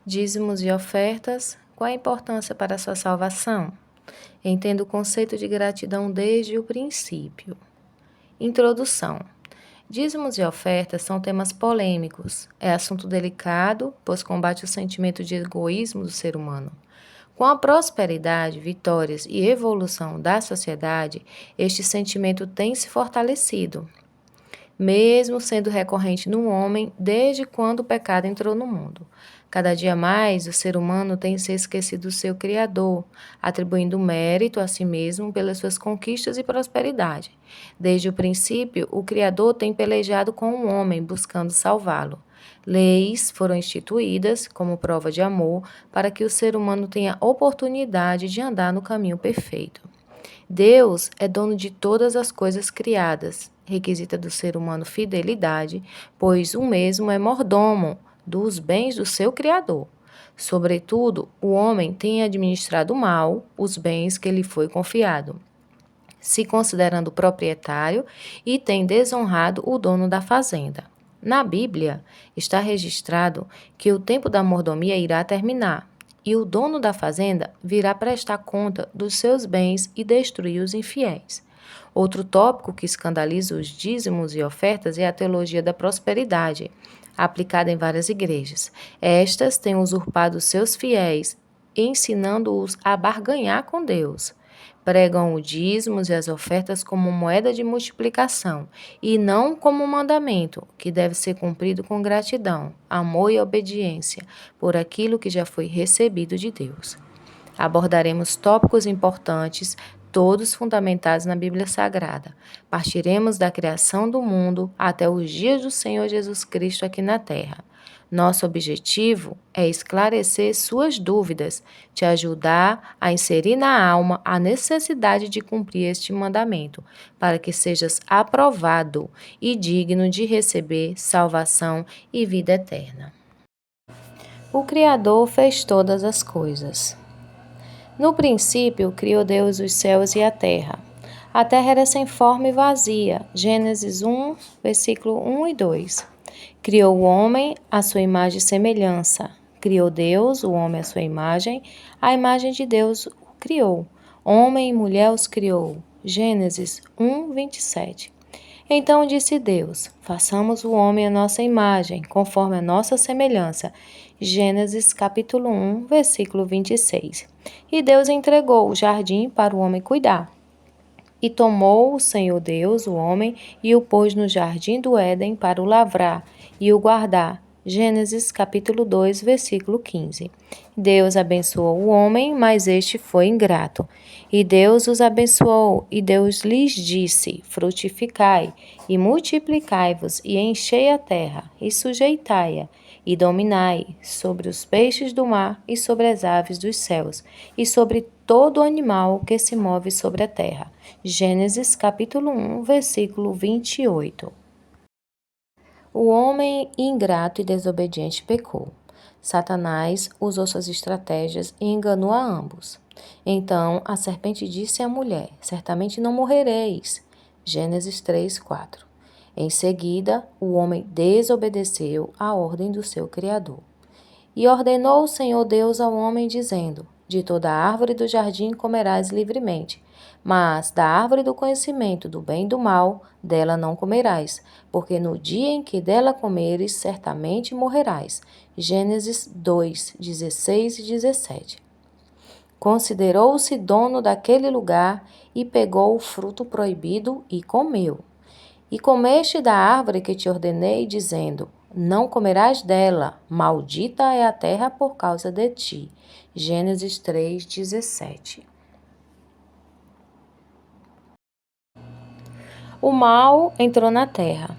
Dízimos e ofertas, qual a importância para a sua salvação? Entenda o conceito de gratidão desde o princípio. Introdução. Dízimos e ofertas são temas polêmicos. É assunto delicado, pois combate o sentimento de egoísmo do ser humano. Com a prosperidade, vitórias e evolução da sociedade, este sentimento tem se fortalecido, mesmo sendo recorrente no homem desde quando o pecado entrou no mundo. Cada dia mais, o ser humano tem se esquecido do seu Criador, atribuindo mérito a si mesmo pelas suas conquistas e prosperidade. Desde o princípio, o Criador tem pelejado com o homem, buscando salvá-lo. Leis foram instituídas como prova de amor para que o ser humano tenha oportunidade de andar no caminho perfeito. Deus é dono de todas as coisas criadas, requisita do ser humano fidelidade, pois o mesmo é mordomo dos bens do seu Criador. Sobretudo, o homem tem administrado mal os bens que lhe foi confiado, se considerando proprietário e tem desonrado o dono da fazenda. Na Bíblia, está registrado que o tempo da mordomia irá terminar, e o dono da fazenda virá prestar conta dos seus bens e destruir os infiéis. Outro tópico que escandaliza os dízimos e ofertas é a teologia da prosperidade, aplicada em várias igrejas. Estas têm usurpado seus fiéis, ensinando-os a barganhar com Deus. Pregam os dízimos e as ofertas como moeda de multiplicação e não como um mandamento, que deve ser cumprido com gratidão, amor e obediência por aquilo que já foi recebido de Deus. Abordaremos tópicos importantes, todos fundamentados na Bíblia Sagrada. Partiremos da criação do mundo até os dias do Senhor Jesus Cristo aqui na Terra. Nosso objetivo é esclarecer suas dúvidas, te ajudar a inserir na alma a necessidade de cumprir este mandamento, para que sejas aprovado e digno de receber salvação e vida eterna. O Criador fez todas as coisas. No princípio, criou Deus os céus e a terra. A terra era sem forma e vazia. Gênesis 1, versículo 1 e 2. Criou o homem à sua imagem e semelhança. Criou Deus, o homem à sua imagem. A imagem de Deus o criou. Homem e mulher os criou. Gênesis 1, 27. Então disse Deus: façamos o homem à nossa imagem, conforme a nossa semelhança. Gênesis capítulo 1, versículo 26. E Deus entregou o jardim para o homem cuidar. E tomou o Senhor Deus o homem e o pôs no jardim do Éden para o lavrar e o guardar. Gênesis capítulo 2, versículo 15. Deus abençoou o homem, mas este foi ingrato. E Deus os abençoou, e Deus lhes disse: frutificai, e multiplicai-vos, e enchei a terra, e sujeitai-a, e dominai sobre os peixes do mar, e sobre as aves dos céus, e sobre todo animal que se move sobre a terra. Gênesis capítulo 1, versículo 28. O homem ingrato e desobediente pecou. Satanás usou suas estratégias e enganou a ambos. Então a serpente disse à mulher: certamente não morrereis. Gênesis 3, 4. Em seguida, o homem desobedeceu à ordem do seu Criador. E ordenou o Senhor Deus ao homem, dizendo: de toda árvore do jardim comerás livremente, mas da árvore do conhecimento do bem e do mal, dela não comerás, porque no dia em que dela comeres, certamente morrerás. Gênesis 2, 16 e 17. Considerou-se dono daquele lugar e pegou o fruto proibido e comeu. E comeste da árvore que te ordenei, dizendo: não comerás dela, maldita é a terra por causa de ti. Gênesis 3, 17. O mal entrou na terra.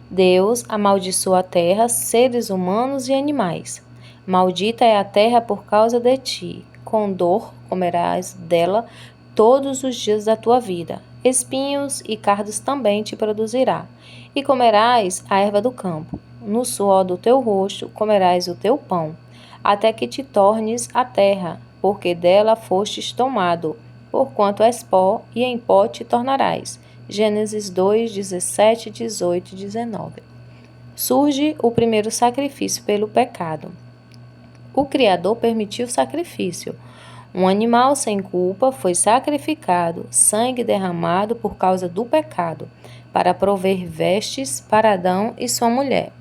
Deus amaldiçoou a terra, seres humanos e animais. Maldita é a terra por causa de ti. Com dor comerás dela todos os dias da tua vida. Espinhos e cardos também te produzirá. E comerás a erva do campo. No suor do teu rosto comerás o teu pão, até que te tornes a terra, porque dela fostes tomado, porquanto és pó, e em pó te tornarás. Gênesis 2, 17, 18 e 19. Surge o primeiro sacrifício pelo pecado. O Criador permitiu o sacrifício. Um animal sem culpa foi sacrificado, sangue derramado por causa do pecado, para prover vestes para Adão e sua mulher.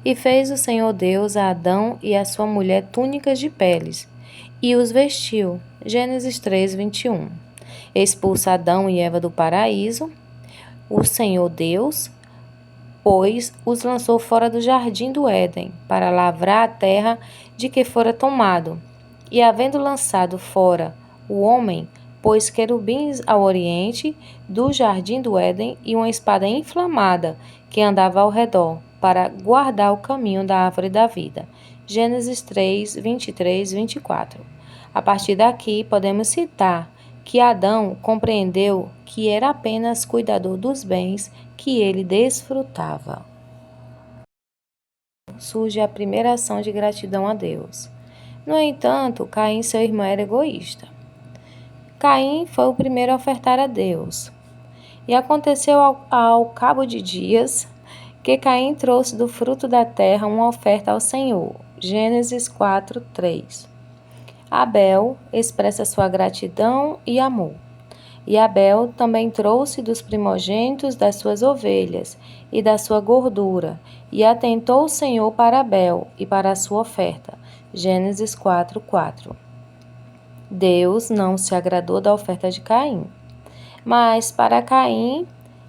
E fez o Senhor Deus a Adão e a sua mulher túnicas de peles, e os vestiu. Gênesis 3, 21. Expulsa Adão e Eva do paraíso, o Senhor Deus, pois os lançou fora do jardim do Éden, para lavrar a terra de que fora tomado. E havendo lançado fora o homem, pôs querubins ao oriente do jardim do Éden e uma espada inflamada que andava ao redor, para guardar o caminho da árvore da vida. Gênesis 3, 23, 24. A partir daqui, podemos citar que Adão compreendeu que era apenas cuidador dos bens que ele desfrutava. Surge a primeira ação de gratidão a Deus. No entanto, Caim, seu irmão, era egoísta. Caim foi o primeiro a ofertar a Deus. E aconteceu ao cabo de dias que Caim trouxe do fruto da terra uma oferta ao Senhor. Gênesis 4, 3. Abel expressa sua gratidão e amor. E Abel também trouxe dos primogênitos das suas ovelhas e da sua gordura, e atentou o Senhor para Abel e para a sua oferta. Gênesis 4, 4. Deus não se agradou da oferta de Caim, mas para Caim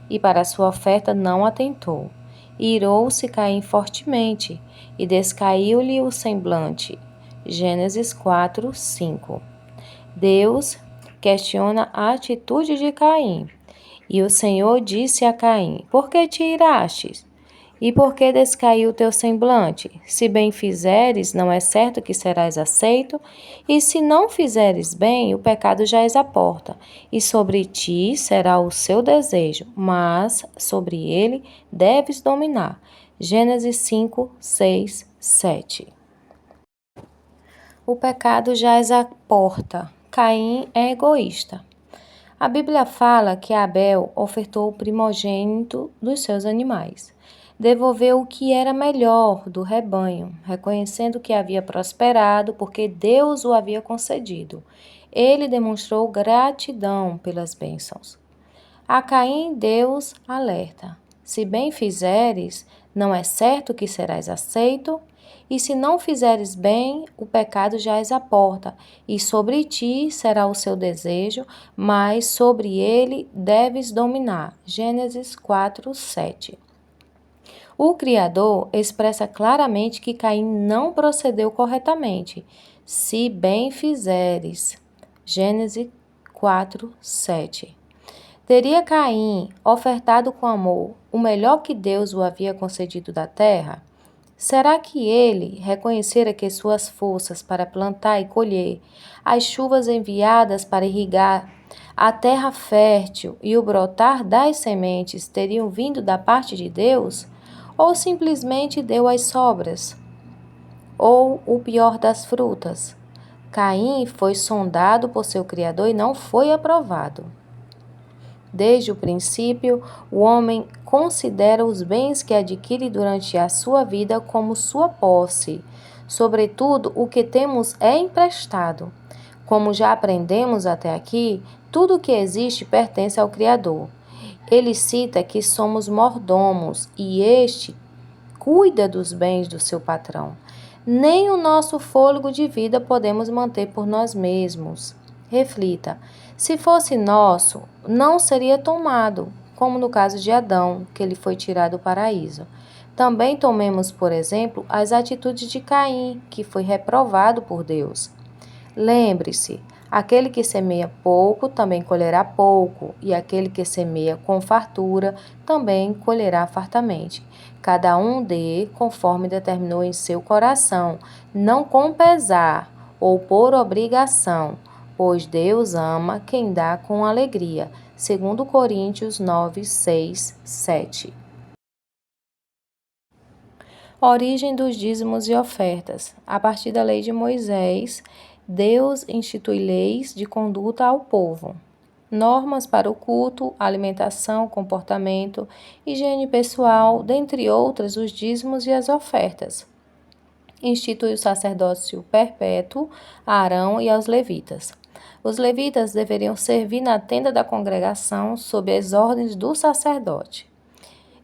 e para a sua oferta não atentou. Irou-se Caim fortemente, e descaiu-lhe o semblante. Gênesis 4, 5. Deus questiona a atitude de Caim. E o Senhor disse a Caim: Por que te irastes? E por que descaiu o teu semblante? Se bem fizeres, não é certo que serás aceito? E se não fizeres bem, o pecado jaz à porta, e sobre ti será o seu desejo, mas sobre ele deves dominar. Gênesis 5, 6, 7. O pecado jaz à porta. Caim é egoísta. A Bíblia fala que Abel ofertou o primogênito dos seus animais. Devolveu o que era melhor do rebanho, reconhecendo que havia prosperado porque Deus o havia concedido. Ele demonstrou gratidão pelas bênçãos. A Caim, Deus alerta: se bem fizeres, não é certo que serás aceito? E se não fizeres bem, o pecado jaz à porta, e sobre ti será o seu desejo, mas sobre ele deves dominar. Gênesis 4, 7. O Criador expressa claramente que Caim não procedeu corretamente. Se bem fizeres. Gênesis 4, 7. Teria Caim ofertado com amor o melhor que Deus o havia concedido da terra? Será que ele reconhecera que suas forças para plantar e colher, as chuvas enviadas para irrigar a terra fértil e o brotar das sementes teriam vindo da parte de Deus? Ou simplesmente deu as sobras? Ou o pior das frutas? Caim foi sondado por seu Criador e não foi aprovado. Desde o princípio, o homem considera os bens que adquire durante a sua vida como sua posse. Sobretudo, o que temos é emprestado. Como já aprendemos até aqui, tudo o que existe pertence ao Criador. Ele cita que somos mordomos e este cuida dos bens do seu patrão. Nem o nosso fôlego de vida podemos manter por nós mesmos. Reflita: se fosse nosso, não seria tomado, como no caso de Adão, que lhe foi tirado o paraíso. Também tomemos, por exemplo, as atitudes de Caim, que foi reprovado por Deus. Lembre-se, aquele que semeia pouco também colherá pouco, e aquele que semeia com fartura também colherá fartamente. Cada um dê conforme determinou em seu coração, não com pesar ou por obrigação, pois Deus ama quem dá com alegria. 2 Coríntios 9, 6, 7. Origem dos dízimos e ofertas. A partir da lei de Moisés, Deus institui leis de conduta ao povo. Normas para o culto, alimentação, comportamento, higiene pessoal, dentre outras, os dízimos e as ofertas. institui o sacerdócio perpétuo a Arão e aos levitas. Os levitas deveriam servir na tenda da congregação sob as ordens do sacerdote.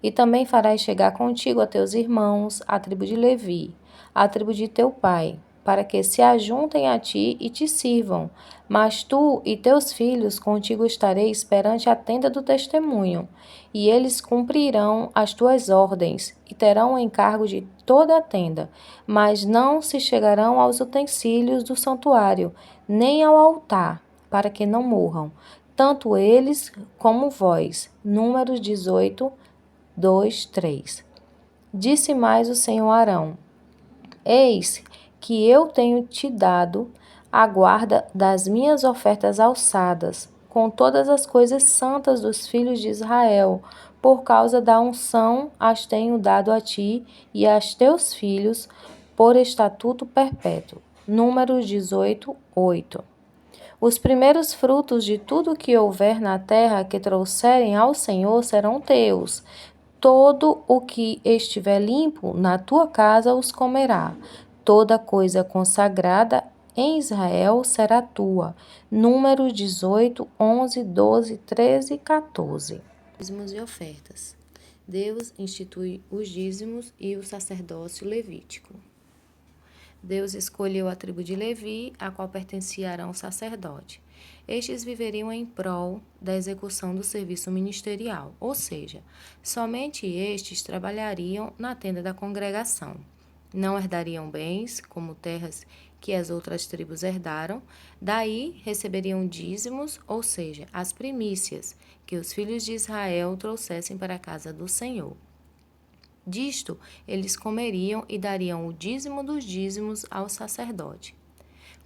E também farás chegar contigo a teus irmãos, a tribo de Levi, a tribo de teu pai, para que se ajuntem a ti e te sirvam. Mas tu e teus filhos contigo estareis perante a tenda do testemunho, e eles cumprirão as tuas ordens, e terão o encargo de toda a tenda, mas não se chegarão aos utensílios do santuário, nem ao altar, para que não morram, tanto eles como vós. Números 18, 2, 3. Disse mais o Senhor a Arão: Eis que eu tenho te dado a guarda das minhas ofertas alçadas, com todas as coisas santas dos filhos de Israel. Por causa da unção as tenho dado a ti e aos teus filhos por estatuto perpétuo. Números 18, 8. Os primeiros frutos de tudo que houver na terra que trouxerem ao Senhor serão teus. Todo o que estiver limpo na tua casa os comerá. Toda coisa consagrada em Israel será tua. Números 18, 11, 12, 13 e 14. Dízimos e ofertas. Deus institui os dízimos e o sacerdócio levítico. Deus escolheu a tribo de Levi, a qual pertencia Arão o sacerdote. Estes viveriam em prol da execução do serviço ministerial, ou seja, somente estes trabalhariam na tenda da congregação. Não herdariam bens, como terras que as outras tribos herdaram, daí receberiam dízimos, ou seja, as primícias que os filhos de Israel trouxessem para a casa do Senhor. Disto, eles comeriam e dariam o dízimo dos dízimos ao sacerdote.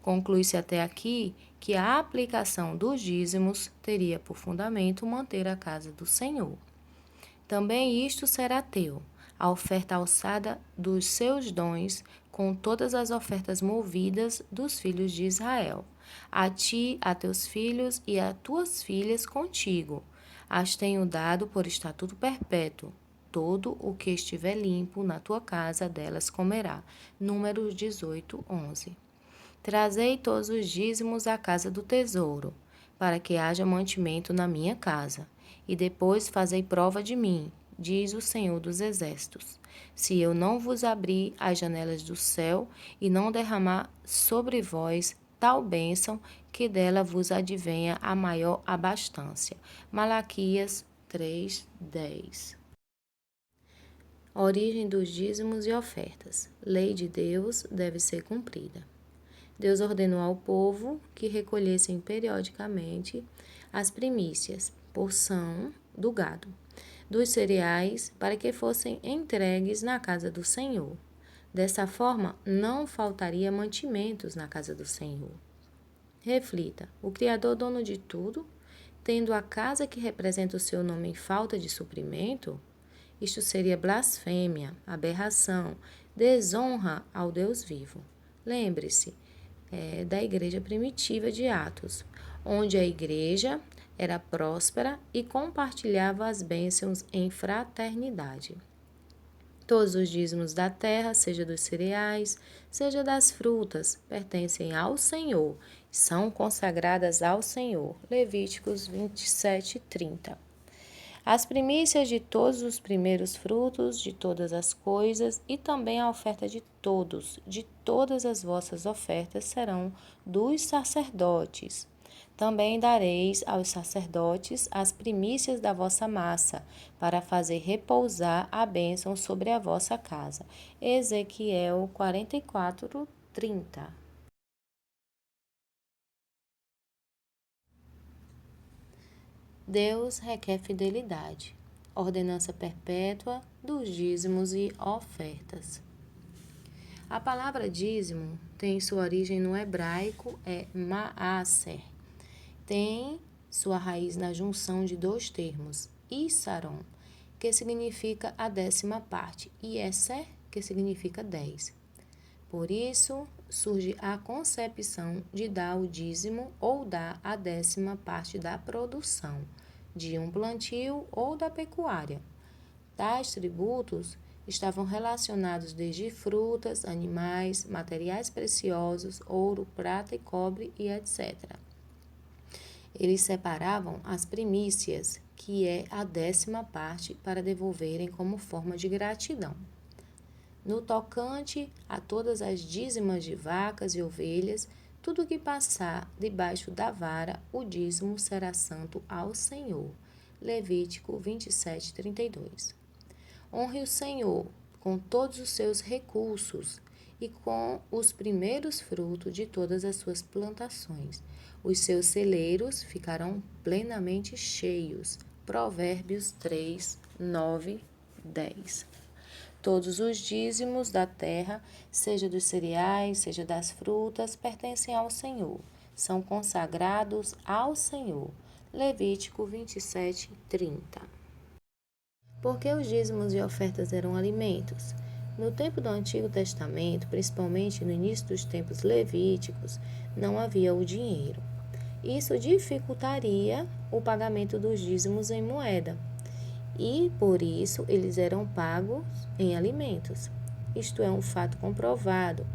Conclui-se até aqui que a aplicação dos dízimos teria por fundamento manter a casa do Senhor. Também isto será teu, a oferta alçada dos seus dons, com todas as ofertas movidas dos filhos de Israel. A ti, a teus filhos e a tuas filhas contigo. As tenho dado por estatuto perpétuo. Todo o que estiver limpo na tua casa delas comerá. Números 18, 11. Trazei todos os dízimos à casa do tesouro, para que haja mantimento na minha casa. E depois fazei prova de mim, diz o Senhor dos Exércitos, se eu não vos abrir as janelas do céu e não derramar sobre vós tal bênção que dela vos advenha a maior abastança. Malaquias 3, 10. Origem dos dízimos e ofertas. Lei de Deus deve ser cumprida. Deus ordenou ao povo que recolhessem periodicamente as primícias, porção do gado, dos cereais, para que fossem entregues na casa do Senhor. Dessa forma, não faltaria mantimentos na casa do Senhor. Reflita: o Criador, dono de tudo, tendo a casa que representa o seu nome em falta de suprimento? Isto seria blasfêmia, aberração, desonra ao Deus vivo. Lembre-se da igreja primitiva de Atos, onde a igreja era próspera e compartilhava as bênçãos em fraternidade. Todos os dízimos da terra, seja dos cereais, seja das frutas, pertencem ao Senhor, são consagradas ao Senhor. Levíticos 27, 30. As primícias de todos os primeiros frutos de todas as coisas e também a oferta de todas as vossas ofertas serão dos sacerdotes. Também dareis aos sacerdotes as primícias da vossa massa, para fazer repousar a bênção sobre a vossa casa. Ezequiel 44, 30. Deus requer fidelidade. Ordenança perpétua dos dízimos e ofertas. A palavra dízimo tem sua origem no hebraico, maaser. Tem sua raiz na junção de dois termos, isaron, que significa a 10ª parte, e eser, que significa 10. Por isso, surge a concepção de dar o dízimo ou dar a 10ª parte da produção, de um plantio ou da pecuária. Tais tributos estavam relacionados desde frutas, animais, materiais preciosos, ouro, prata e cobre e etc. Eles separavam as primícias, que é a 10ª parte, para devolverem como forma de gratidão. No tocante a todas as dízimas de vacas e ovelhas, tudo que passar debaixo da vara, o dízimo será santo ao Senhor. Levítico 27:32. Honre o Senhor com todos os seus recursos e com os primeiros frutos de todas as suas plantações. Os seus celeiros ficarão plenamente cheios. Provérbios 3, 9, 10. Todos os dízimos da terra, seja dos cereais, seja das frutas, pertencem ao Senhor. São consagrados ao Senhor. Levítico 27, 30. Porque os dízimos e ofertas eram alimentos? No tempo do Antigo Testamento, principalmente no início dos tempos levíticos, não havia o dinheiro. Isso dificultaria o pagamento dos dízimos em moeda, e por isso eles eram pagos em alimentos. Isto é um fato comprovado,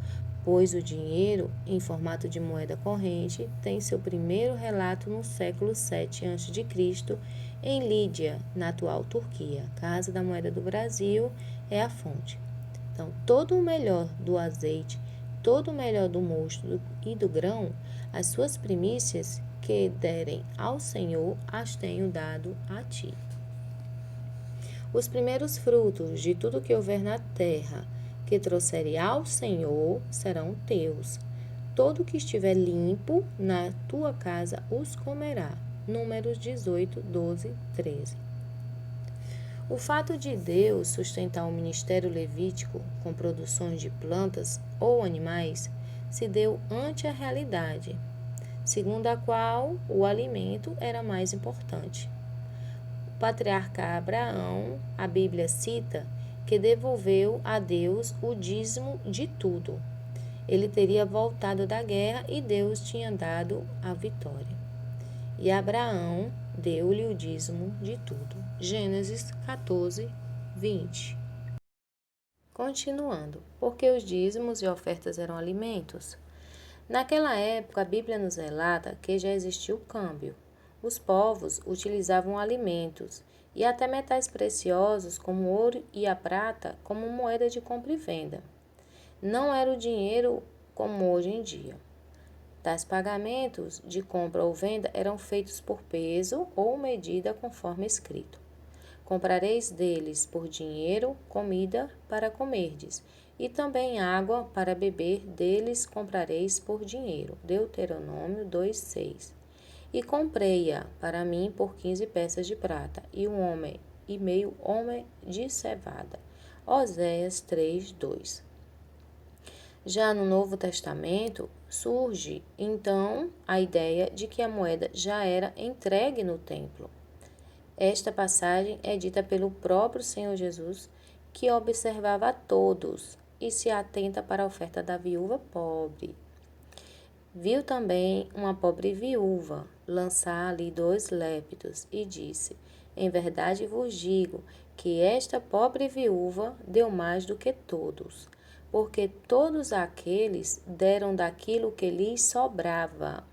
pois o dinheiro, em formato de moeda corrente, tem seu primeiro relato no século 7 a.C., em Lídia, na atual Turquia. Casa da Moeda do Brasil é a fonte. Então, todo o melhor do azeite, todo o melhor do mosto e do grão, as suas primícias que derem ao Senhor, as tenho dado a ti. Os primeiros frutos de tudo que houver na terra, que trouxere ao Senhor, serão teus. Todo que estiver limpo na tua casa os comerá. Números 18, 12, 13. O fato de Deus sustentar o ministério levítico com produções de plantas ou animais se deu ante a realidade, segundo a qual o alimento era mais importante. O patriarca Abraão, a Bíblia cita, que devolveu a Deus o dízimo de tudo. Ele teria voltado da guerra e Deus tinha dado a vitória. E Abraão deu-lhe o dízimo de tudo. Gênesis 14, 20. Continuando, porque os dízimos e ofertas eram alimentos? Naquela época, a Bíblia nos relata que já existia o câmbio. Os povos utilizavam alimentos e até metais preciosos como o ouro e a prata como moeda de compra e venda. Não era o dinheiro como hoje em dia. Tais pagamentos de compra ou venda eram feitos por peso ou medida conforme escrito. Comprareis deles por dinheiro comida para comerdes, e também água para beber deles comprareis por dinheiro. Deuteronômio 2:6. E comprei-a para mim por 15 peças de prata, e um homem e meio homem de cevada. Oséias 3:2. Já no Novo Testamento, surge, então, a ideia de que a moeda já era entregue no templo. Esta passagem é dita pelo próprio Senhor Jesus, que observava a todos e se atenta para a oferta da viúva pobre. Viu também uma pobre viúva lançar ali 2 lépidos e disse: em verdade vos digo que esta pobre viúva deu mais do que todos, porque todos aqueles deram daquilo que lhes sobrava.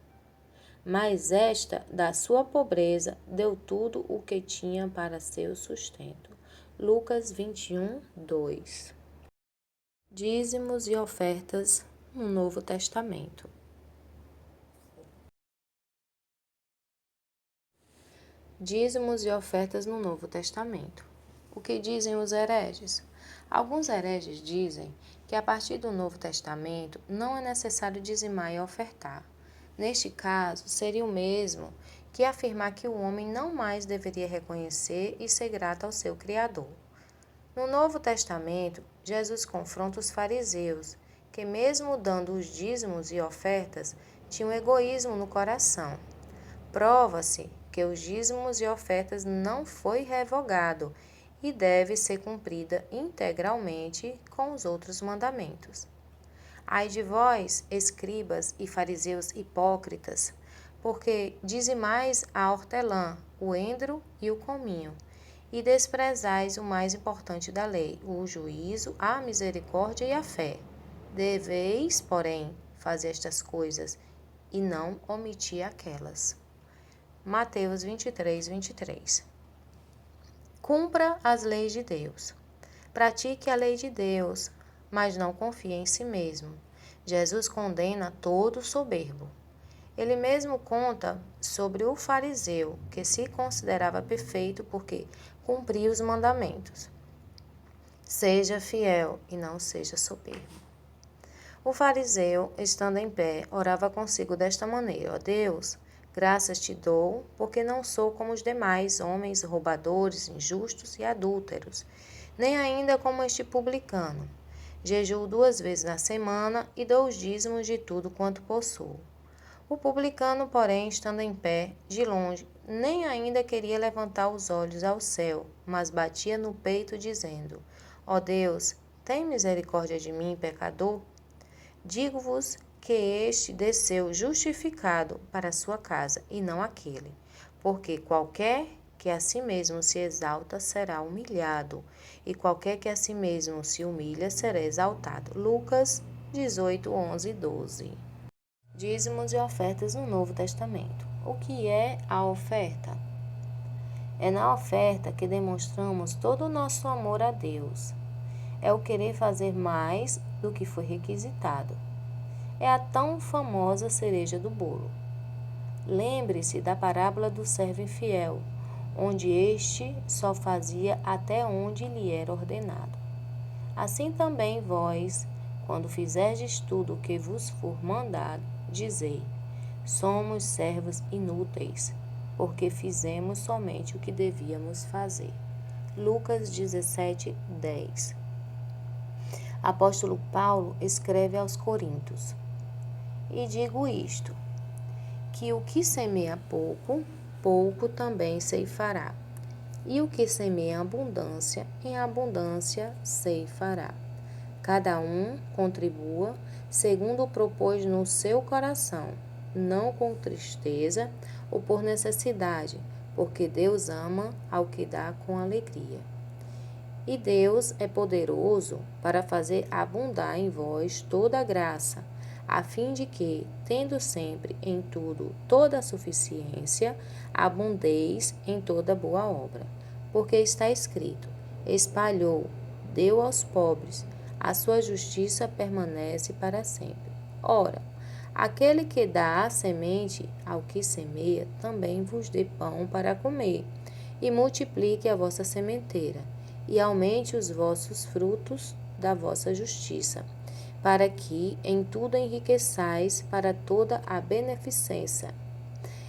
Mas esta, da sua pobreza, deu tudo o que tinha para seu sustento. Lucas 21, 2. Dízimos e ofertas no Novo Testamento. Dízimos e ofertas no Novo Testamento. O que dizem os hereges? Alguns hereges dizem que a partir do Novo Testamento não é necessário dizimar e ofertar. Neste caso, seria o mesmo que afirmar que o homem não mais deveria reconhecer e ser grato ao seu Criador. No Novo Testamento, Jesus confronta os fariseus, que mesmo dando os dízimos e ofertas, tinham egoísmo no coração. Prova-se que os dízimos e ofertas não foi revogado e deve ser cumprida integralmente com os outros mandamentos. Ai de vós, escribas e fariseus hipócritas, porque dizimais a hortelã, o endro e o cominho, e desprezais o mais importante da lei, o juízo, a misericórdia e a fé. Deveis, porém, fazer estas coisas e não omitir aquelas. Mateus 23, 23. Cumpra as leis de Deus. Pratique a lei de Deus, mas não confie em si mesmo. Jesus condena todo soberbo. Ele mesmo conta sobre o fariseu, que se considerava perfeito porque cumpria os mandamentos. Seja fiel e não seja soberbo. O fariseu, estando em pé, orava consigo desta maneira: ó Deus, graças te dou, porque não sou como os demais homens roubadores, injustos e adúlteros, nem ainda como este publicano. Jejuo 2 vezes na semana e dou os dízimos de tudo quanto possuo. O publicano, porém, estando em pé, de longe, nem ainda queria levantar os olhos ao céu, mas batia no peito, dizendo: ó Deus, tem misericórdia de mim, pecador? Digo-vos que este desceu justificado para a sua casa, e não aquele. Porque qualquer que a si mesmo se exalta será humilhado, e qualquer que a si mesmo se humilha será exaltado. Lucas 18, 11 e 12. Dízimos e ofertas no Novo Testamento. O que é a oferta? É na oferta que demonstramos todo o nosso amor a Deus. É o querer fazer mais do que foi requisitado. É a tão famosa cereja do bolo. Lembre-se da parábola do servo infiel, onde este só fazia até onde lhe era ordenado. Assim também vós, quando fizerdes tudo o que vos for mandado, dizei: somos servos inúteis, porque fizemos somente o que devíamos fazer. Lucas 17, 10. Apóstolo Paulo escreve aos Coríntios: e digo isto, que o que semeia pouco, pouco também ceifará. E o que semeia abundância, em abundância ceifará. Cada um contribua segundo propôs no seu coração, não com tristeza ou por necessidade, porque Deus ama ao que dá com alegria. E Deus é poderoso para fazer abundar em vós toda a graça, a fim de que, tendo sempre em tudo toda a suficiência, abundeis em toda boa obra. Porque está escrito: espalhou, deu aos pobres, a sua justiça permanece para sempre. Ora, aquele que dá a semente ao que semeia, também vos dê pão para comer, e multiplique a vossa sementeira, e aumente os vossos frutos da vossa justiça, para que em tudo enriqueçais para toda a beneficência,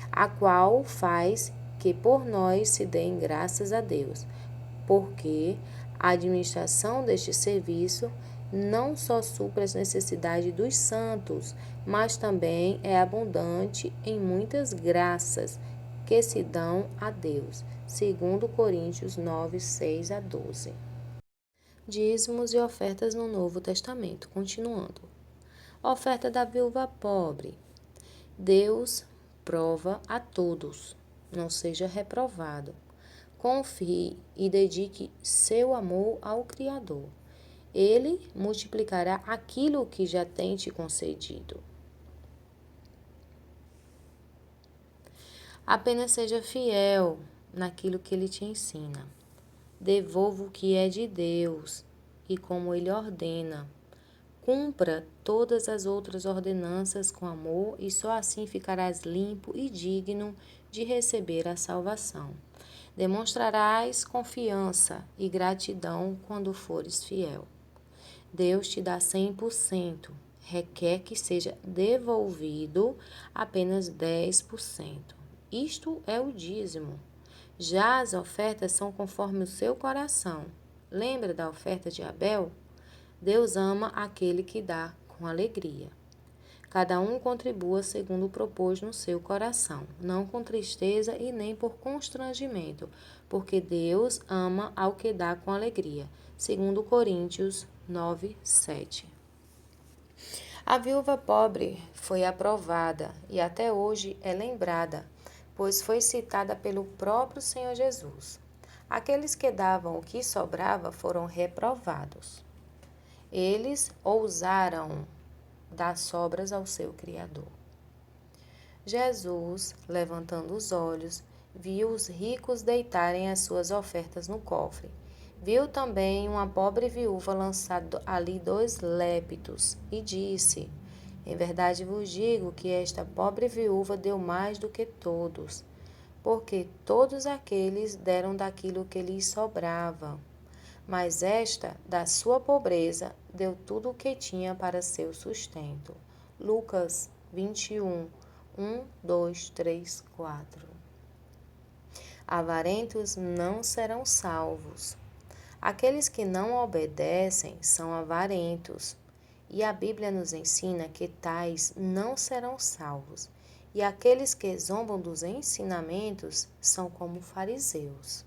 a qual faz que por nós se deem graças a Deus, porque a administração deste serviço não só supre as necessidades dos santos, mas também é abundante em muitas graças que se dão a Deus. Segundo Coríntios 9, 6 a 12. Dízimos e ofertas no Novo Testamento. Continuando. Oferta da viúva pobre. Deus prova a todos, não seja reprovado. Confie e dedique seu amor ao Criador. Ele multiplicará aquilo que já tem te concedido. Apenas seja fiel naquilo que ele te ensina. Devolva o que é de Deus e como ele ordena. Cumpra todas as outras ordenanças com amor e só assim ficarás limpo e digno de receber a salvação. Demonstrarás confiança e gratidão quando fores fiel. Deus te dá 100%, requer que seja devolvido apenas 10%. Isto é o dízimo. Já as ofertas são conforme o seu coração. Lembra da oferta de Abel? Deus ama aquele que dá com alegria. Cada um contribua segundo propôs no seu coração, não com tristeza e nem por constrangimento, porque Deus ama ao que dá com alegria. Segundo Coríntios 9, 7. A viúva pobre foi aprovada e até hoje é lembrada, pois foi citada pelo próprio Senhor Jesus. Aqueles que davam o que sobrava foram reprovados. Eles ousaram dar sobras ao seu Criador. Jesus, levantando os olhos, viu os ricos deitarem as suas ofertas no cofre. Viu também uma pobre viúva lançar ali 2 lépitos e disse: Em verdade vos digo que esta pobre viúva deu mais do que todos, porque todos aqueles deram daquilo que lhes sobrava. Mas esta, da sua pobreza, deu tudo o que tinha para seu sustento. Lucas 21, 1, 2, 3, 4. Avarentos não serão salvos. Aqueles que não obedecem são avarentos. E a Bíblia nos ensina que tais não serão salvos. E aqueles que zombam dos ensinamentos são como fariseus.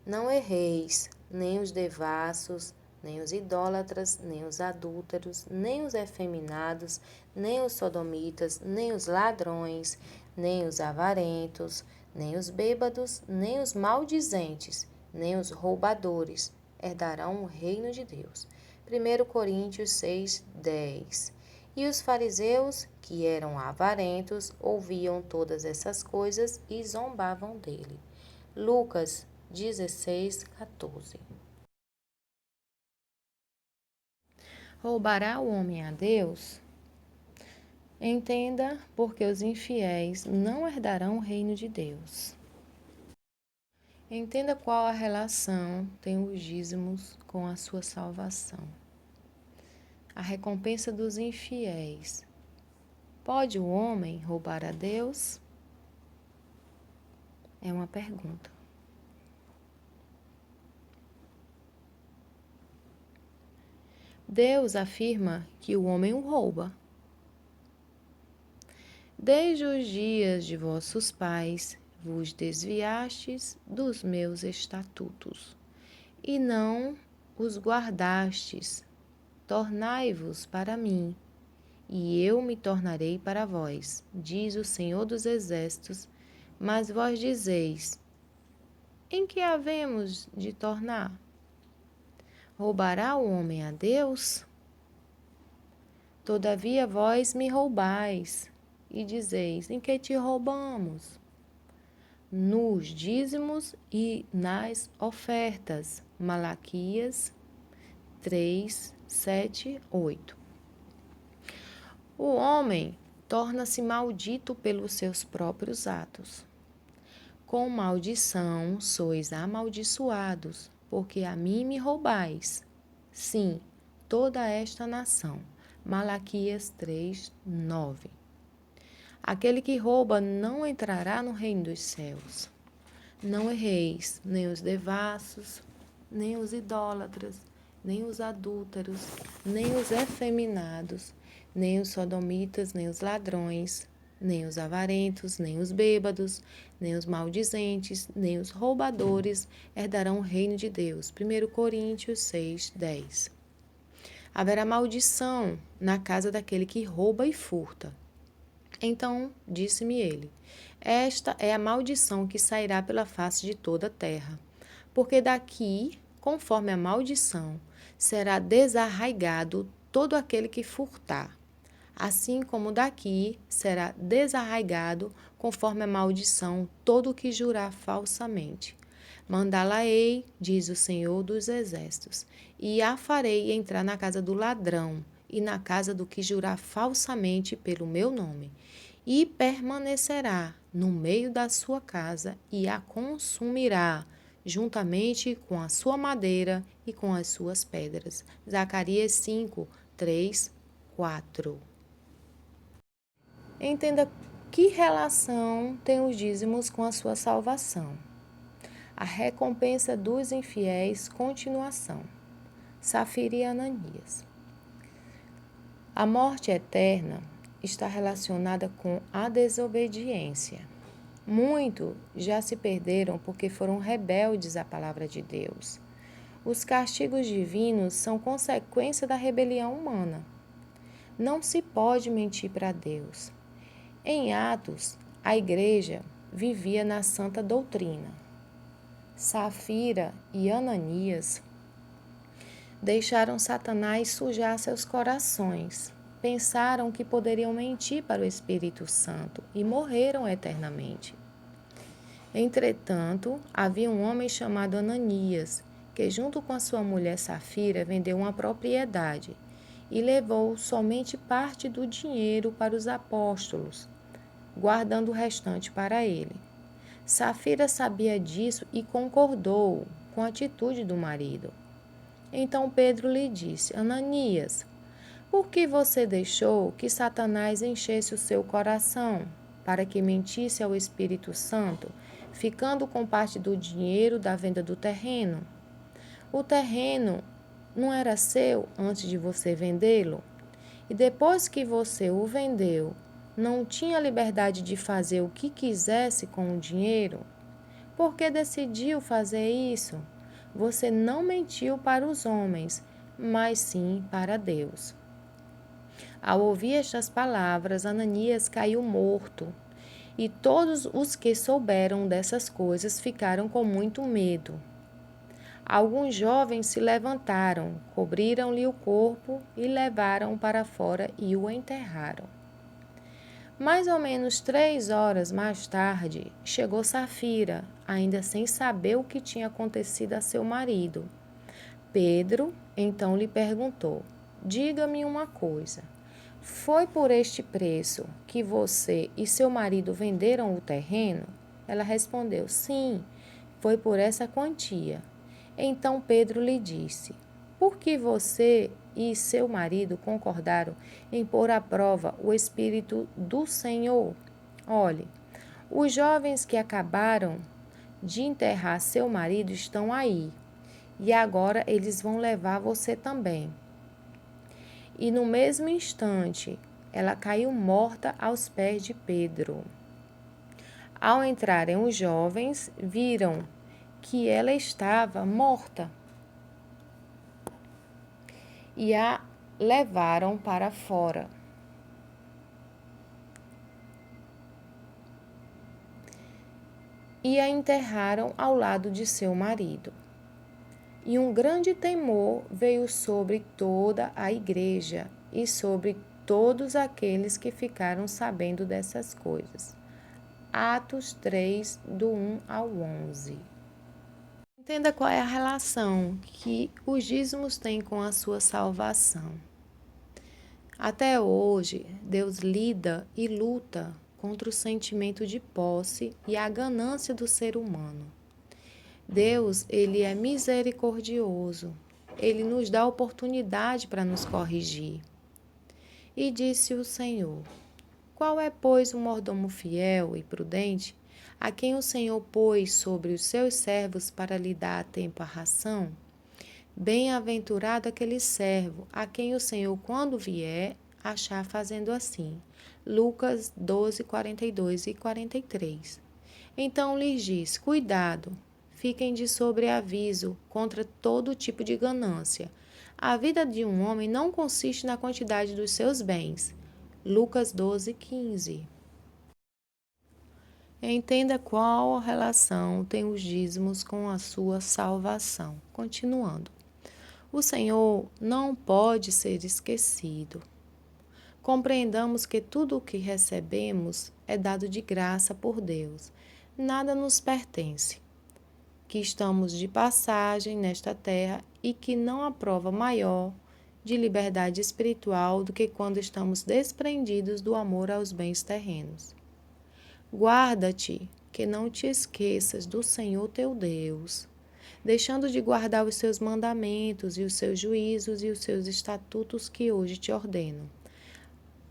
Não erreis, nem os devassos, nem os idólatras, nem os adúlteros, nem os efeminados, nem os sodomitas, nem os ladrões, nem os avarentos, nem os bêbados, nem os maldizentes, nem os roubadores herdarão o reino de Deus. 1 Coríntios 6, 10. E os fariseus, que eram avarentos, ouviam todas essas coisas e zombavam dele. Lucas 16, 14. Roubará o homem a Deus? Entenda, porque os infiéis não herdarão o reino de Deus. Entenda qual a relação tem os dízimos com a sua salvação. A recompensa dos infiéis. Pode o homem roubar a Deus? É uma pergunta. Deus afirma que o homem o rouba. Desde os dias de vossos pais vos desviastes dos meus estatutos, e não os guardastes. Tornai-vos para mim, e eu me tornarei para vós, diz o Senhor dos Exércitos. Mas vós dizeis: em que havemos de tornar? Roubará o homem a Deus? Todavia vós me roubais, e dizeis: em que te roubamos? Nos dízimos e nas ofertas. Malaquias 3, 7, 8. O homem torna-se maldito pelos seus próprios atos. Com maldição sois amaldiçoados, porque a mim me roubais. Sim, toda esta nação. Malaquias 3, 9. Aquele que rouba não entrará no reino dos céus. Não erreis, nem os devassos, nem os idólatras, nem os adúlteros, nem os efeminados, nem os sodomitas, nem os ladrões, nem os avarentos, nem os bêbados, nem os maldizentes, nem os roubadores herdarão o reino de Deus. 1 Coríntios 6, 10. Haverá maldição na casa daquele que rouba e furta. Então disse-me ele: esta é a maldição que sairá pela face de toda a terra, porque daqui, conforme a maldição, será desarraigado todo aquele que furtar. Assim como daqui será desarraigado, conforme a maldição, todo o que jurar falsamente. Mandá-la-ei, diz o Senhor dos Exércitos, e a farei entrar na casa do ladrão e na casa do que jurar falsamente pelo meu nome, e permanecerá no meio da sua casa e a consumirá, juntamente com a sua madeira e com as suas pedras. Zacarias 5, 3, 4. Entenda que relação tem os dízimos com a sua salvação. A recompensa dos infiéis, continuação. Safira e Ananias. A morte eterna está relacionada com a desobediência. Muitos já se perderam porque foram rebeldes à palavra de Deus. Os castigos divinos são consequência da rebelião humana. Não se pode mentir para Deus. Em Atos, a igreja vivia na santa doutrina. Safira e Ananias deixaram Satanás sujar seus corações. Pensaram que poderiam mentir para o Espírito Santo e morreram eternamente. Entretanto, havia um homem chamado Ananias, que junto com a sua mulher Safira vendeu uma propriedade e levou somente parte do dinheiro para os apóstolos, guardando o restante para ele. Safira sabia disso e concordou com a atitude do marido. Então Pedro lhe disse: Ananias, por que você deixou que Satanás enchesse o seu coração, para que mentisse ao Espírito Santo, ficando com parte do dinheiro da venda do terreno? O terreno não era seu antes de você vendê-lo? E depois que você o vendeu, não tinha liberdade de fazer o que quisesse com o dinheiro? Por que decidiu fazer isso? Você não mentiu para os homens, mas sim para Deus. Ao ouvir estas palavras, Ananias caiu morto, e todos os que souberam dessas coisas ficaram com muito medo. Alguns jovens se levantaram, cobriram-lhe o corpo e levaram-o para fora e o enterraram. Mais ou menos 3 horas mais tarde, chegou Safira, ainda sem saber o que tinha acontecido a seu marido. Pedro então lhe perguntou: Diga-me uma coisa. Foi por este preço que você e seu marido venderam o terreno? Ela respondeu: Sim, foi por essa quantia. Então Pedro lhe disse: Por que você e seu marido concordaram em pôr à prova o Espírito do Senhor? Olhe, os jovens que acabaram de enterrar seu marido estão aí, e agora eles vão levar você também. E no mesmo instante, ela caiu morta aos pés de Pedro. Ao entrarem os jovens, viram que ela estava morta e a levaram para fora. E a enterraram ao lado de seu marido. E um grande temor veio sobre toda a igreja e sobre todos aqueles que ficaram sabendo dessas coisas. Atos 3, do 1 ao 11. Entenda qual é a relação que os dízimos têm com a sua salvação. Até hoje, Deus lida e luta contra o sentimento de posse e a ganância do ser humano. Deus, ele é misericordioso. Ele nos dá oportunidade para nos corrigir. E disse o Senhor: Qual é, pois, o mordomo fiel e prudente, a quem o Senhor pôs sobre os seus servos para lhe dar a tempo a ração? Bem-aventurado aquele servo, a quem o Senhor, quando vier, achar fazendo assim. Lucas 12, 42 e 43. Então lhes diz: Cuidado, fiquem de sobreaviso contra todo tipo de ganância. A vida de um homem não consiste na quantidade dos seus bens. Lucas 12, 15. Entenda qual relação tem os dízimos com a sua salvação. Continuando. O Senhor não pode ser esquecido. Compreendamos que tudo o que recebemos é dado de graça por Deus. Nada nos pertence. Que estamos de passagem nesta terra e que não há prova maior de liberdade espiritual do que quando estamos desprendidos do amor aos bens terrenos. Guarda-te, que não te esqueças do Senhor teu Deus, deixando de guardar os seus mandamentos e os seus juízos e os seus estatutos que hoje te ordeno,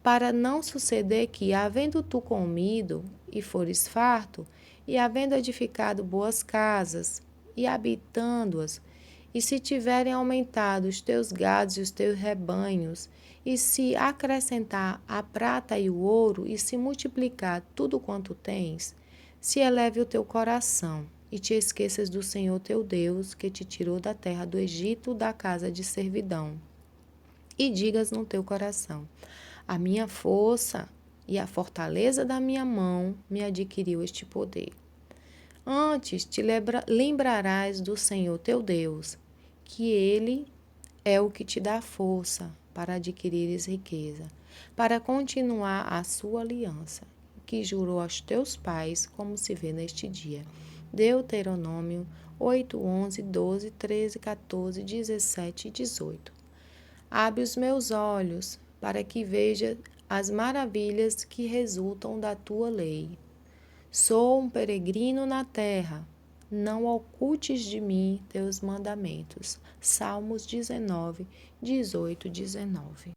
para não suceder que, havendo tu comido e fores farto, e havendo edificado boas casas, e habitando-as, e se tiverem aumentado os teus gados e os teus rebanhos, e se acrescentar a prata e o ouro, e se multiplicar tudo quanto tens, se eleve o teu coração, e te esqueças do Senhor teu Deus, que te tirou da terra do Egito, da casa de servidão. E digas no teu coração: a minha força e a fortaleza da minha mão me adquiriu este poder. Antes te lembrarás do Senhor teu Deus, que Ele é o que te dá força para adquirires riqueza, para continuar a sua aliança, que jurou aos teus pais, como se vê neste dia. Deuteronômio 8, 11, 12, 13, 14, 17 e 18. Abre os meus olhos para que veja as maravilhas que resultam da tua lei. Sou um peregrino na terra. Não ocultes de mim teus mandamentos. Salmos 19, 18, 19.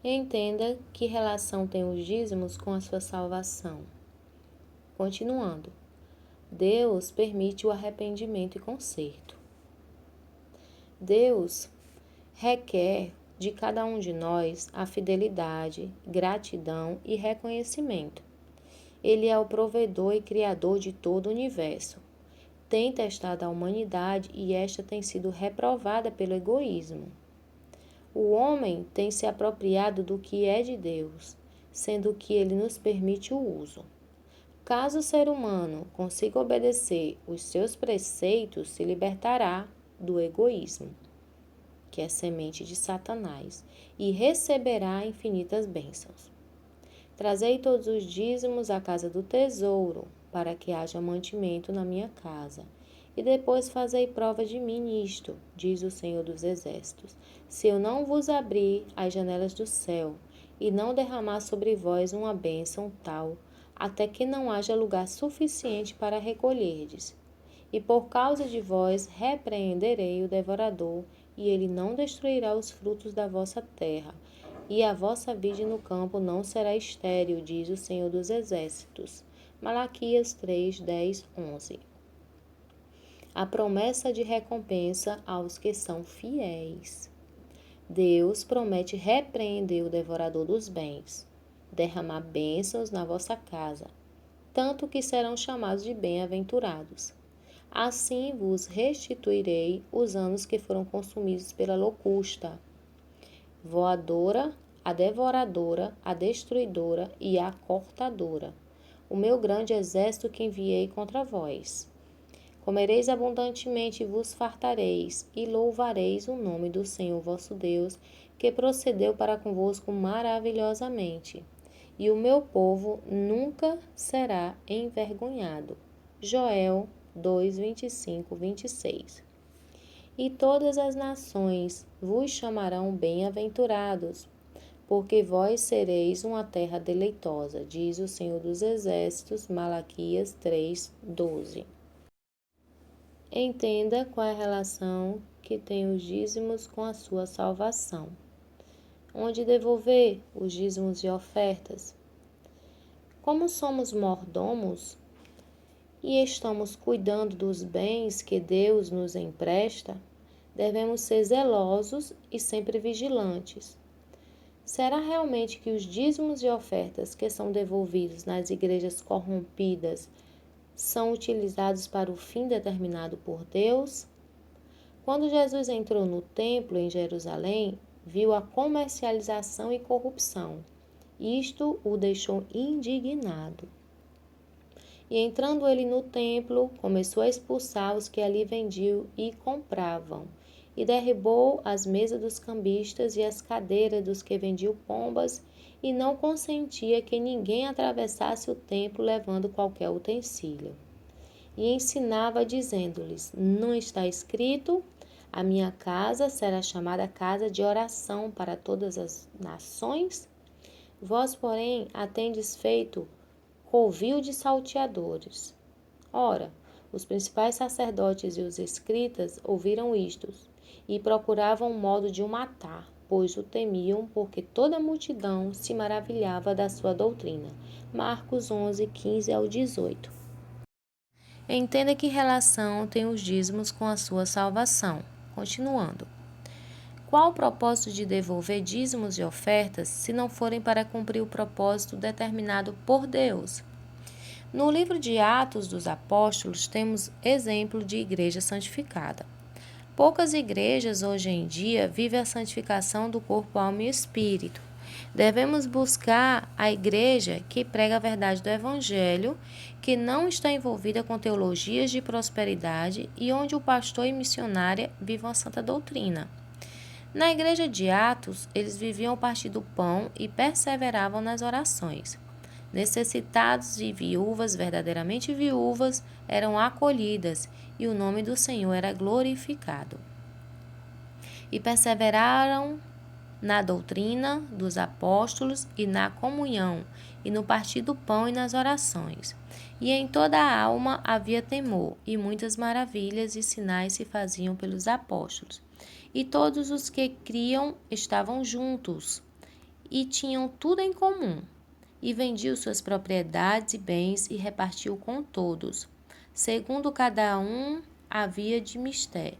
Entenda que relação tem os dízimos com a sua salvação. Continuando. Deus permite o arrependimento e conserto. Deus requer de cada um de nós a fidelidade, gratidão e reconhecimento. Ele é o provedor e criador de todo o universo. Tem testado a humanidade e esta tem sido reprovada pelo egoísmo. O homem tem se apropriado do que é de Deus, sendo que ele nos permite o uso. Caso o ser humano consiga obedecer os seus preceitos, se libertará do egoísmo, que é semente de Satanás, e receberá infinitas bênçãos. Trazei todos os dízimos à casa do tesouro, para que haja mantimento na minha casa. E depois fazei prova de mim nisto, diz o Senhor dos Exércitos, se eu não vos abrir as janelas do céu, e não derramar sobre vós uma bênção tal, até que não haja lugar suficiente para recolherdes. E por causa de vós repreenderei o devorador, e ele não destruirá os frutos da vossa terra, e a vossa vide no campo não será estéril, diz o Senhor dos Exércitos. Malaquias 3, 10, 11. A promessa de recompensa aos que são fiéis. Deus promete repreender o devorador dos bens, derramar bênçãos na vossa casa, tanto que serão chamados de bem-aventurados. Assim vos restituirei os anos que foram consumidos pela locusta, voadora, a devoradora, a destruidora e a cortadora, o meu grande exército que enviei contra vós. Comereis abundantemente e vos fartareis, e louvareis o nome do Senhor vosso Deus, que procedeu para convosco maravilhosamente. E o meu povo nunca será envergonhado. Joel 2, 25, 26. E todas as nações vos chamarão bem-aventurados, porque vós sereis uma terra deleitosa, diz o Senhor dos Exércitos, Malaquias 3, 12. Entenda qual é a relação que tem os dízimos com a sua salvação. Onde devolver os dízimos e ofertas? Como somos mordomos e estamos cuidando dos bens que Deus nos empresta, devemos ser zelosos e sempre vigilantes. Será realmente que os dízimos e ofertas que são devolvidos nas igrejas corrompidas são utilizados para o fim determinado por Deus? Quando Jesus entrou no templo em Jerusalém, viu a comercialização e corrupção. Isto o deixou indignado. E entrando ele no templo, começou a expulsar os que ali vendiam e compravam, e derribou as mesas dos cambistas e as cadeiras dos que vendiam pombas, e não consentia que ninguém atravessasse o templo levando qualquer utensílio. E ensinava dizendo-lhes: não está escrito, a minha casa será chamada casa de oração para todas as nações? Vós, porém, a tendes feito covil de salteadores. Ora, os principais sacerdotes e os escritas ouviram isto, e procuravam modo de o matar, pois o temiam, porque toda a multidão se maravilhava da sua doutrina. Marcos 11, 15 ao 18. Entenda que relação tem os dízimos com a sua salvação. Continuando. Qual o propósito de devolver dízimos e ofertas se não forem para cumprir o propósito determinado por Deus? No livro de Atos dos Apóstolos temos exemplo de igreja santificada. Poucas igrejas hoje em dia vivem a santificação do corpo, alma e espírito. Devemos buscar a igreja que prega a verdade do Evangelho, que não está envolvida com teologias de prosperidade e onde o pastor e missionária vivam a santa doutrina. Na igreja de Atos, eles viviam o partir do pão e perseveravam nas orações. Necessitados e viúvas, verdadeiramente viúvas, eram acolhidas e o nome do Senhor era glorificado. E perseveraram na doutrina dos apóstolos e na comunhão, e no partir do pão e nas orações. E em toda a alma havia temor, e muitas maravilhas e sinais se faziam pelos apóstolos. E todos os que criam estavam juntos, e tinham tudo em comum, e vendiam suas propriedades e bens, e repartiu com todos, segundo cada um havia de mister.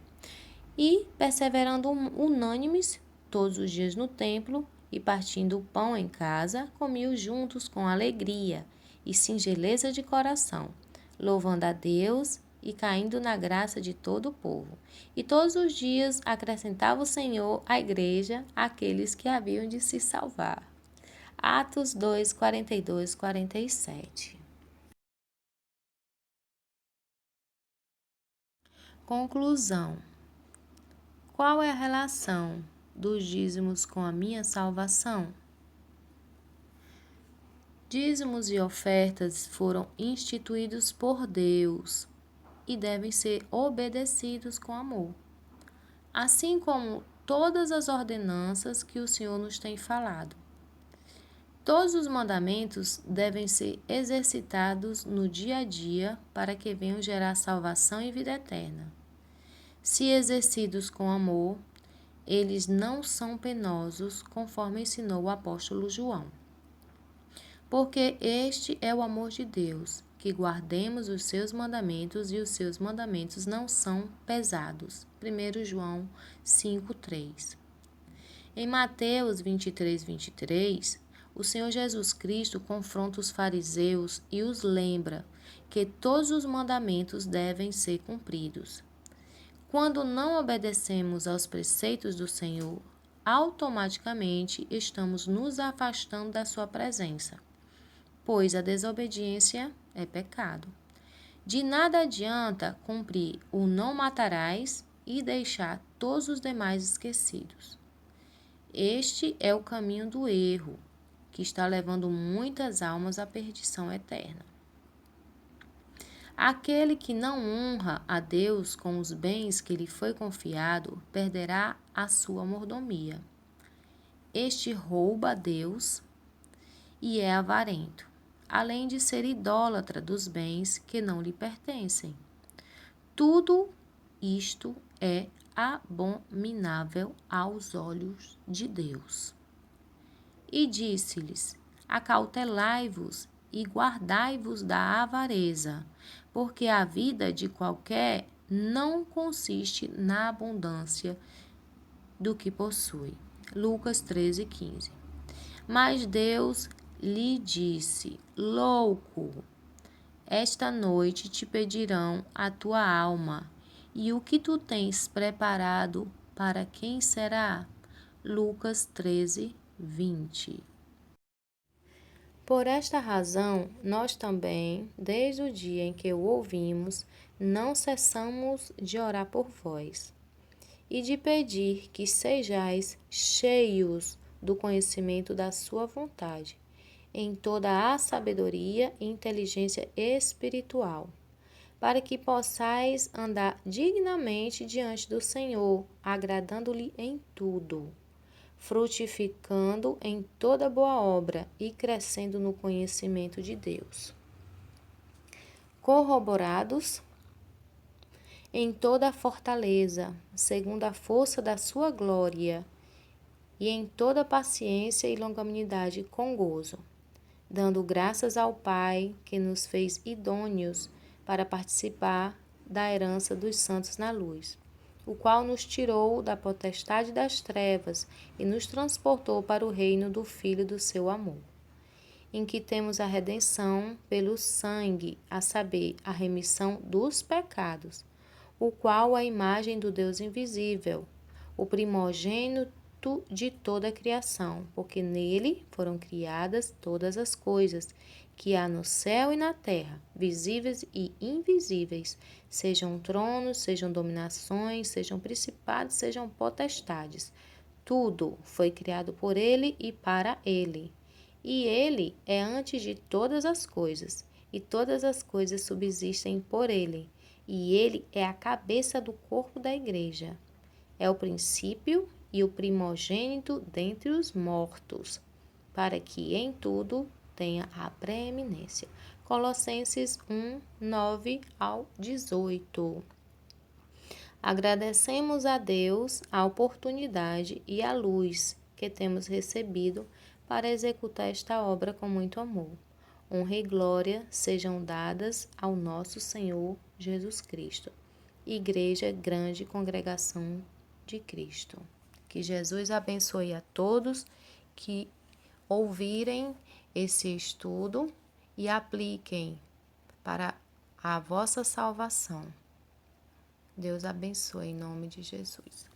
E, perseverando unânimes, todos os dias no templo, e partindo o pão em casa, comiam juntos com alegria e singeleza de coração, louvando a Deus e caindo na graça de todo o povo. E todos os dias acrescentava o Senhor à igreja aqueles que haviam de se salvar. Atos 2, 42, 47. Conclusão. Qual é a relação dos dízimos com a minha salvação? Dízimos e ofertas foram instituídos por Deus e devem ser obedecidos com amor, assim como todas as ordenanças que o Senhor nos tem falado. Todos os mandamentos devem ser exercitados no dia a dia para que venham gerar salvação e vida eterna. Se exercidos com amor, eles não são penosos, conforme ensinou o apóstolo João. Porque este é o amor de Deus, que guardemos os seus mandamentos e os seus mandamentos não são pesados. 1 João 5:3. Em Mateus 23, 23, o Senhor Jesus Cristo confronta os fariseus e os lembra que todos os mandamentos devem ser cumpridos. Quando não obedecemos aos preceitos do Senhor, automaticamente estamos nos afastando da sua presença, pois a desobediência é pecado. De nada adianta cumprir o não matarás e deixar todos os demais esquecidos. Este é o caminho do erro, que está levando muitas almas à perdição eterna. Aquele que não honra a Deus com os bens que lhe foi confiado, perderá a sua mordomia. Este rouba a Deus e é avarento, além de ser idólatra dos bens que não lhe pertencem. Tudo isto é abominável aos olhos de Deus. E disse-lhes: acautelai-vos e guardai-vos da avareza, porque a vida de qualquer não consiste na abundância do que possui. Lucas 13:15. Mas Deus lhe disse: louco, esta noite te pedirão a tua alma, e o que tu tens preparado, para quem será? Lucas 13:20. Por esta razão, nós também, desde o dia em que o ouvimos, não cessamos de orar por vós e de pedir que sejais cheios do conhecimento da sua vontade, em toda a sabedoria e inteligência espiritual, para que possais andar dignamente diante do Senhor, agradando-lhe em tudo, frutificando em toda boa obra e crescendo no conhecimento de Deus. Corroborados em toda a fortaleza, segundo a força da sua glória, e em toda paciência e longanimidade com gozo, dando graças ao Pai que nos fez idôneos para participar da herança dos santos na luz, o qual nos tirou da potestade das trevas e nos transportou para o reino do Filho do seu amor, em que temos a redenção pelo sangue, a saber, a remissão dos pecados, o qual é a imagem do Deus invisível, o primogênito alto de toda a criação, porque nele foram criadas todas as coisas que há no céu e na terra, visíveis e invisíveis, sejam tronos, sejam dominações, sejam principados, sejam potestades. Tudo foi criado por ele e para ele. E ele é antes de todas as coisas, e todas as coisas subsistem por ele. E ele é a cabeça do corpo da igreja. É o princípio e o primogênito dentre os mortos, para que em tudo tenha a preeminência. Colossenses 1, 9 ao 18. Agradecemos a Deus a oportunidade e a luz que temos recebido para executar esta obra com muito amor. Honra e glória sejam dadas ao nosso Senhor Jesus Cristo. Igreja Grande Congregação de Cristo. Que Jesus abençoe a todos que ouvirem esse estudo e apliquem para a vossa salvação. Deus abençoe em nome de Jesus.